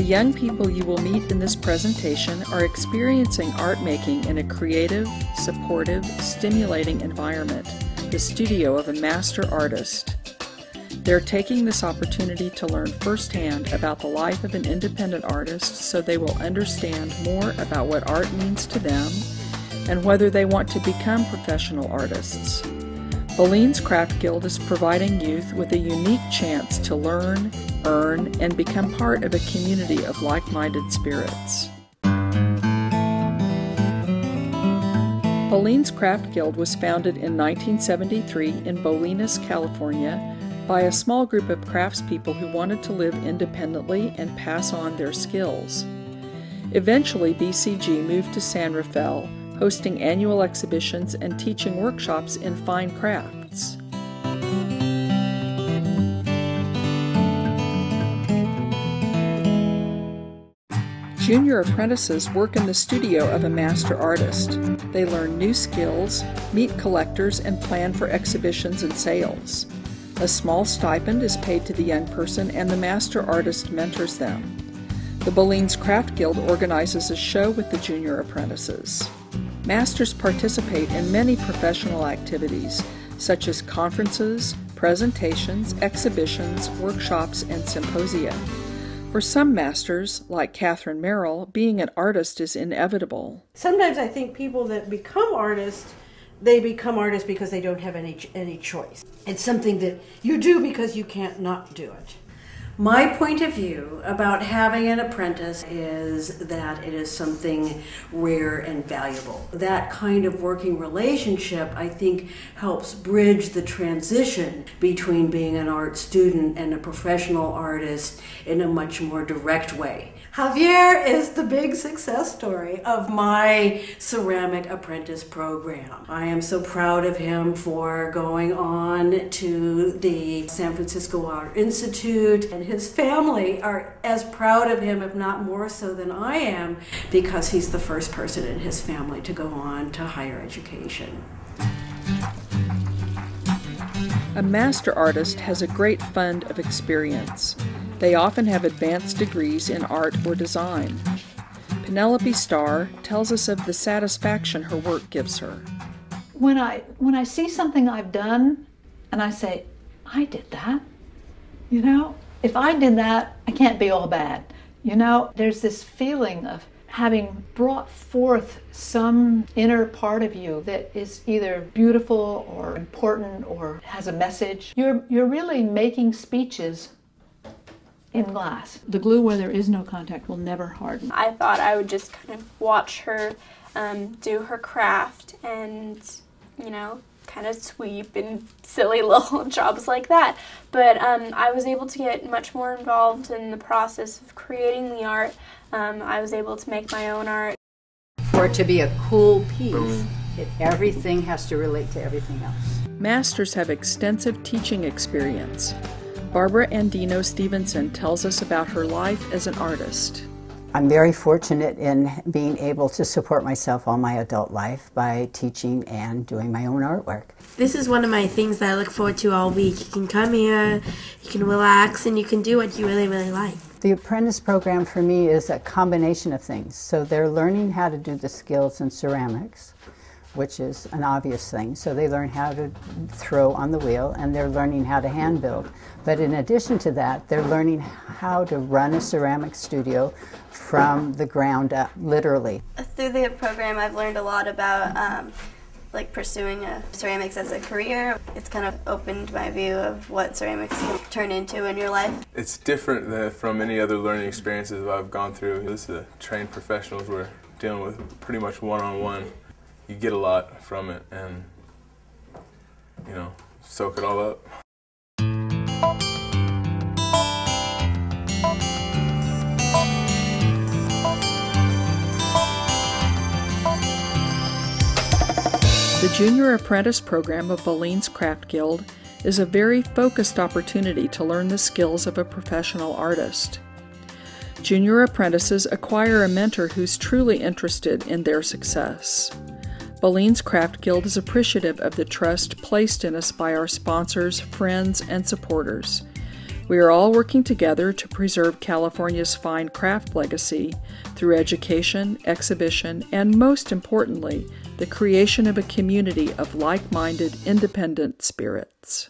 young people you will meet in this presentation are experiencing art making in a creative, supportive, stimulating environment, the studio of a master artist. They're taking this opportunity to learn firsthand about the life of an independent artist so they will understand more about what art means to them and whether they want to become professional artists. Baulines Craft Guild is providing youth with a unique chance to learn, earn, and become part of a community of like-minded spirits. Baulines Craft Guild was founded in 1973 in Baulines, California, by a small group of craftspeople who wanted to live independently and pass on their skills. Eventually, BCG moved to San Rafael, hosting annual exhibitions and teaching workshops in fine crafts. Junior apprentices work in the studio of a master artist. They learn new skills, meet collectors, and plan for exhibitions and sales. A small stipend is paid to the young person, and the master artist mentors them. The Baulines Craft Guild organizes a show with the junior apprentices. Masters participate in many professional activities, such as conferences, presentations, exhibitions, workshops, and symposia. For some masters, like Catherine Merrill, being an artist is inevitable. Sometimes I think people that become artists, they become artists because they don't have any choice. It's something that you do because you can't not do it. My point of view about having an apprentice is that it is something rare and valuable. That kind of working relationship, I think, helps bridge the transition between being an art student and a professional artist in a much more direct way. Javier is the big success story of my ceramic apprentice program. I am so proud of him for going on to the San Francisco Art Institute, and his family are as proud of him, if not more so than I am, because he's the first person in his family to go on to higher education. A master artist has a great fund of experience. They often have advanced degrees in art or design. Penelope Starr tells us of the satisfaction her work gives her. When I see something I've done and I say, I did that, you know, if I did that, I can't be all bad. You know, there's this feeling of having brought forth some inner part of you that is either beautiful or important or has a message. You're really making speeches in glass. The glue where there is no contact will never harden. I thought I would just kind of watch her do her craft and, you know, kind of sweep and silly little jobs like that. But I was able to get much more involved in the process of creating the art. I was able to make my own art. For it to be a cool piece, everything has to relate to everything else. Masters have extensive teaching experience. Barbara Andino Stevenson tells us about her life as an artist. I'm very fortunate in being able to support myself all my adult life by teaching and doing my own artwork. This is one of my things that I look forward to all week. You can come here, you can relax, and you can do what you really, really like. The apprentice program for me is a combination of things. So they're learning how to do the skills in ceramics, which is an obvious thing. So they learn how to throw on the wheel, and they're learning how to hand build. But in addition to that, they're learning how to run a ceramic studio from the ground up, literally. Through the program, I've learned a lot about like pursuing ceramics as a career. It's kind of opened my view of what ceramics can turn into in your life. It's different from any other learning experiences I've gone through. This is trained professionals. We're dealing with pretty much one-on-one. You get a lot from it and, you know, soak it all up. The Junior Apprentice program of Baulines Craft Guild is a very focused opportunity to learn the skills of a professional artist. Junior apprentices acquire a mentor who's truly interested in their success. Baulines Craft Guild is appreciative of the trust placed in us by our sponsors, friends, and supporters. We are all working together to preserve California's fine craft legacy through education, exhibition, and most importantly, the creation of a community of like-minded, independent spirits.